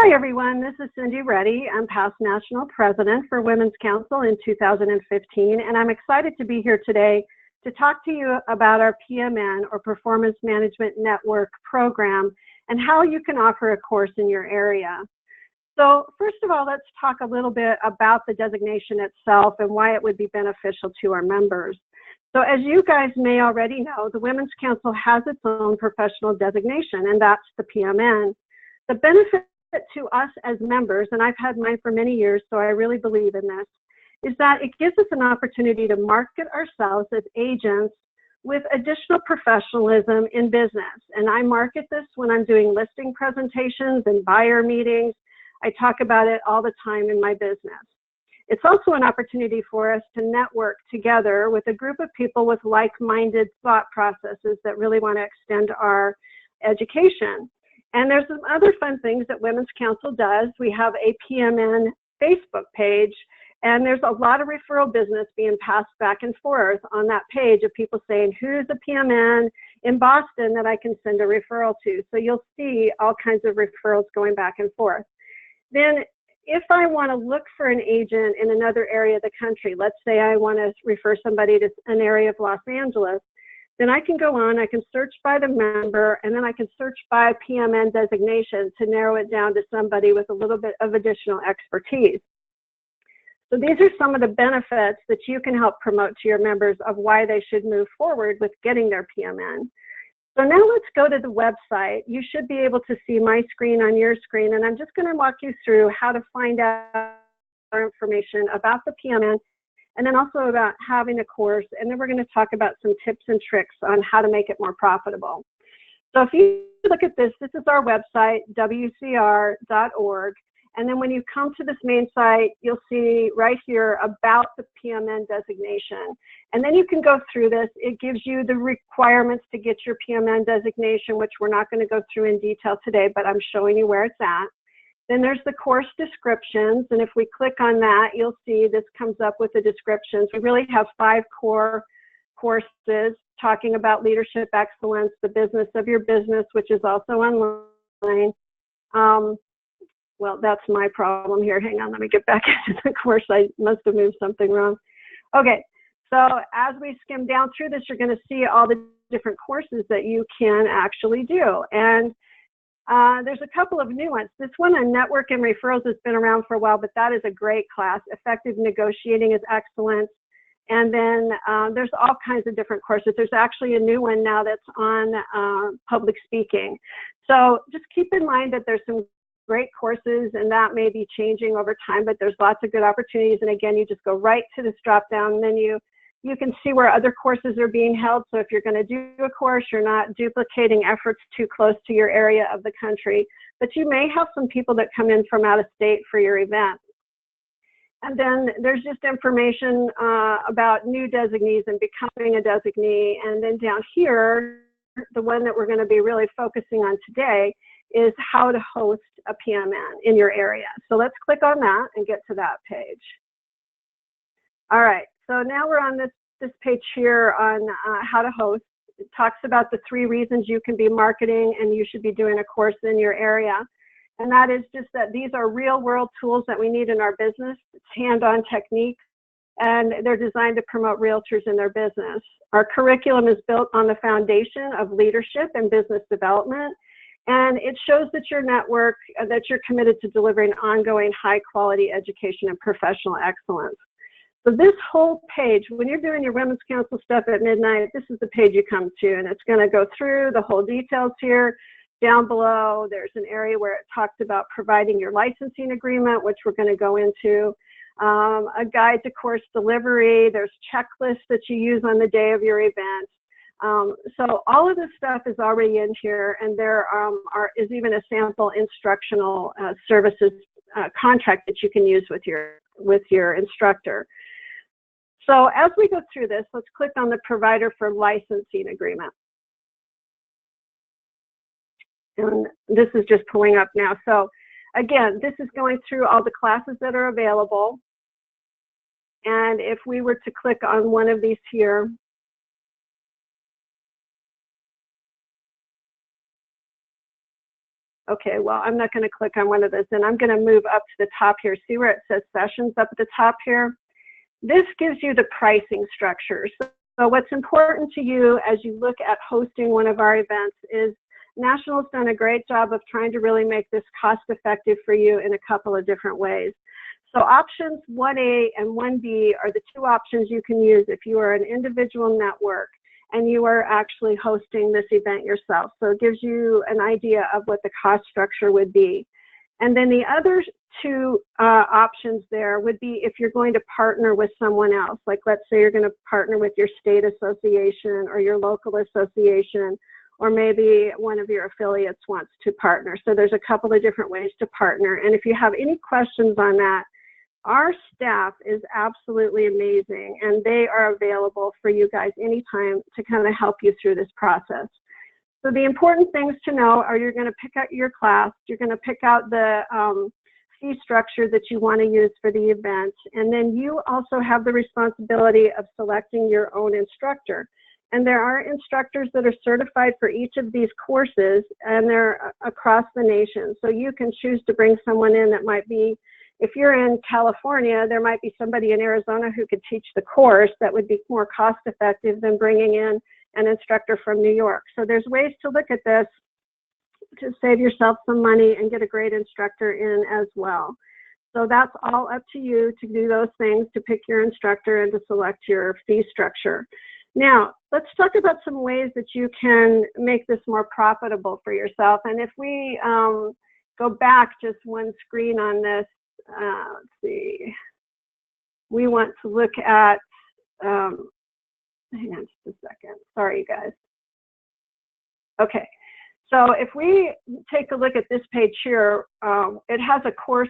Hi everyone, this is Cindy Reddy. I'm past National President for Women's Council in 2015, and I'm excited to be here today to talk to you about our PMN, or Performance Management Network program, and how you can offer a course in your area. So first of all, let's talk a little bit about the designation itself and why it would be beneficial to our members. So as you guys may already know, the Women's Council has its own professional designation, and that's the PMN. The benefit to us as members, and I've had mine for many years, so I really believe in this, is that it gives us an opportunity to market ourselves as agents with additional professionalism in business. And I market this when I'm doing listing presentations and buyer meetings. I talk about it all the time in my business. It's also an opportunity for us to network together with a group of people with like-minded thought processes that really want to extend our education. And there's some other fun things that Women's Council does. We have a PMN Facebook page, and there's a lot of referral business being passed back and forth on that page of people saying, who's a PMN in Boston that I can send a referral to? So you'll see all kinds of referrals going back and forth. Then if I want to look for an agent in another area of the country, let's say I want to refer somebody to an area of Los Angeles, then I can go on, I can search by the member, and then I can search by PMN designation to narrow it down to somebody with a little bit of additional expertise. So these are some of the benefits that you can help promote to your members of why they should move forward with getting their PMN. So now let's go to the website. You should be able to see my screen on your screen, and I'm just going to walk you through how to find out more information about the PMN, and then also about having a course, and then we're going to talk about some tips and tricks on how to make it more profitable. So if you look at this, this is our website, wcr.org, and then when you come to this main site, you'll see right here about the PMN designation. And then you can go through this. It gives you the requirements to get your PMN designation, which we're not going to go through in detail today, but I'm showing you where it's at. Then there's the course descriptions, and if we click on that, you'll see this comes up with the descriptions. We really have 5 core courses talking about leadership excellence, the business of your business, which is also online. Well, that's my problem here. Hang on, let me get back into the course. I must have moved something wrong. Okay, so as we skim down through this, you're going to see all the different courses that you can actually do. And there's a couple of new ones. This one on network and referrals has been around for a while, but that is a great class. Effective negotiating is excellent. And then there's all kinds of different courses. There's actually a new one now that's on public speaking. So just keep in mind that there's some great courses, and that may be changing over time, but there's lots of good opportunities. And again, you just go right to this drop-down menu. You can see where other courses are being held. So if you're going to do a course, you're not duplicating efforts too close to your area of the country, but you may have some people that come in from out of state for your event. And then there's just information about new designees and becoming a designee. And then down here, the one that we're going to be really focusing on today is how to host a PMN in your area. So let's click on that and get to that page. All right. So now we're on this page here on how to host. It talks about the 3 reasons you can be marketing and you should be doing a course in your area. And that is just that these are real world tools that we need in our business. It's hand-on techniques, and they're designed to promote realtors in their business. Our curriculum is built on the foundation of leadership and business development. And it shows that your network, that you're committed to delivering ongoing high quality education and professional excellence. So this whole page, when you're doing your Women's Council stuff at midnight, this is the page you come to, and it's going to go through the whole details here. Down below, there's an area where it talks about providing your licensing agreement, which we're going to go into, a guide to course delivery. There's checklists that you use on the day of your event. So all of this stuff is already in here, and there is even a sample instructional services contract that you can use with your instructor. So as we go through this, let's click on the provider for licensing agreement. And this is just pulling up now. So again, this is going through all the classes that are available. And if we were to click on one of these here, Okay, well, I'm not going to click on one of those, and I'm going to move up to the top here. See where it says sessions up at the top here? This gives you the pricing structure. So what's important to you as you look at hosting one of our events is National's done a great job of trying to really make this cost effective for you in a couple of different ways. So options 1A and 1B are the two options you can use if you are an individual network and you are actually hosting this event yourself. So it gives you an idea of what the cost structure would be. And then the other two options there would be if you're going to partner with someone else. Like let's say you're going to partner with your state association or your local association, or maybe one of your affiliates wants to partner. So there's a couple of different ways to partner. And if you have any questions on that, our staff is absolutely amazing, and they are available for you guys anytime to kind of help you through this process. So the important things to know are you're going to pick out your class, you're going to pick out the fee structure that you want to use for the event, and then you also have the responsibility of selecting your own instructor. And there are instructors that are certified for each of these courses, and they're across the nation. So you can choose to bring someone in that might be, if you're in California, there might be somebody in Arizona who could teach the course that would be more cost effective than bringing in an instructor from New York. So there's ways to look at this to save yourself some money and get a great instructor in as well. So that's all up to you to do those things, to pick your instructor and to select your fee structure. Now, let's talk about some ways that you can make this more profitable for yourself. And if we go back just one screen on this, let's see, we want to look at, hang on just a second. Sorry, you guys. Okay, so if we take a look at this page here, it has a course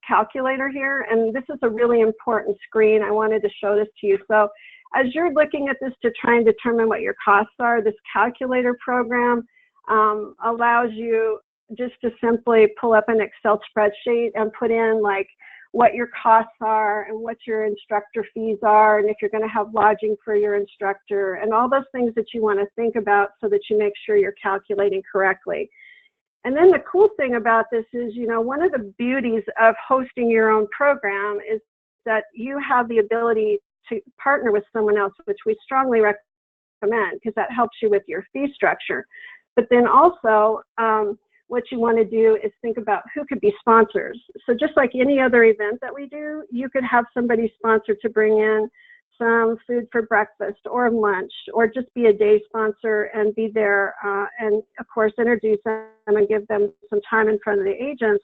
calculator here, and this is a really important screen. I wanted to show this to you. So as you're looking at this to try and determine what your costs are, this calculator program allows you just to simply pull up an Excel spreadsheet and put in like what your costs are and what your instructor fees are, and if you're going to have lodging for your instructor, and all those things that you want to think about so that you make sure you're calculating correctly. And then the cool thing about this is, you know, one of the beauties of hosting your own program is that you have the ability to partner with someone else, which we strongly recommend because that helps you with your fee structure. But then also, what you want to do is think about who could be sponsors. So just like any other event that we do, you could have somebody sponsor to bring in some food for breakfast or lunch, or just be a day sponsor and be there and of course introduce them and give them some time in front of the agents,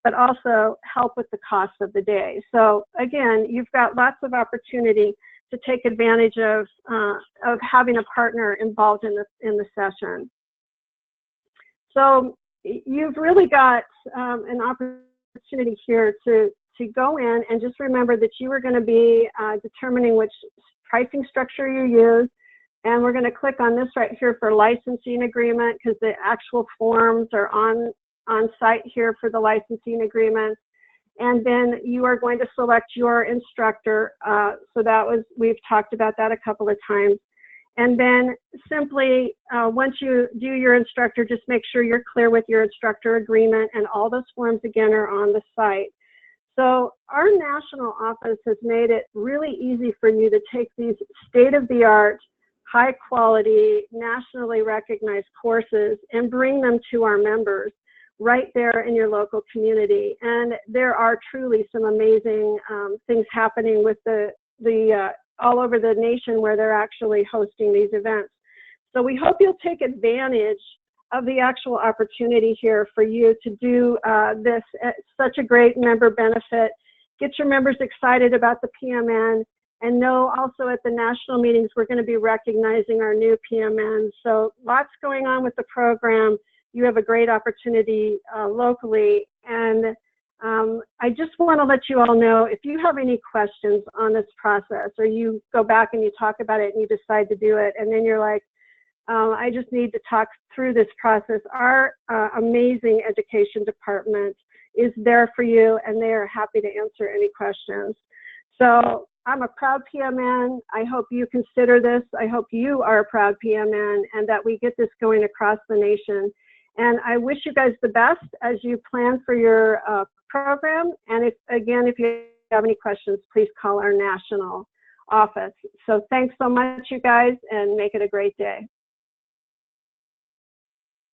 but also help with the cost of the day. So again, you've got lots of opportunity to take advantage of having a partner involved in the session. So you've really got an opportunity here to go in and just remember that you are going to be determining which pricing structure you use. And we're going to click on this right here for licensing agreement, because the actual forms are on site here for the licensing agreement. And then you are going to select your instructor. So we've talked about that a couple of times. And then simply, once you do your instructor, just make sure you're clear with your instructor agreement, and all those forms again are on the site. So our national office has made it really easy for you to take these state-of-the-art, high-quality, nationally recognized courses and bring them to our members right there in your local community. And there are truly some amazing things happening with all over the nation where they're actually hosting these events. So we hope you'll take advantage of the actual opportunity here for you to do this. It's such a great member benefit. Get your members excited about the PMN, and know also at the national meetings we're going to be recognizing our new PMN. So lots going on with the program. You have a great opportunity locally, and I just want to let you all know, if you have any questions on this process, or you go back and you talk about it and you decide to do it, and then you're like, I just need to talk through this process, our amazing education department is there for you, and they are happy to answer any questions. So I'm a proud PMN. I hope you consider this. I hope you are a proud PMN, and that we get this going across the nation. And I wish you guys the best as you plan for your program. And if you have any questions, please call our national office. So thanks so much, you guys, and make it a great day.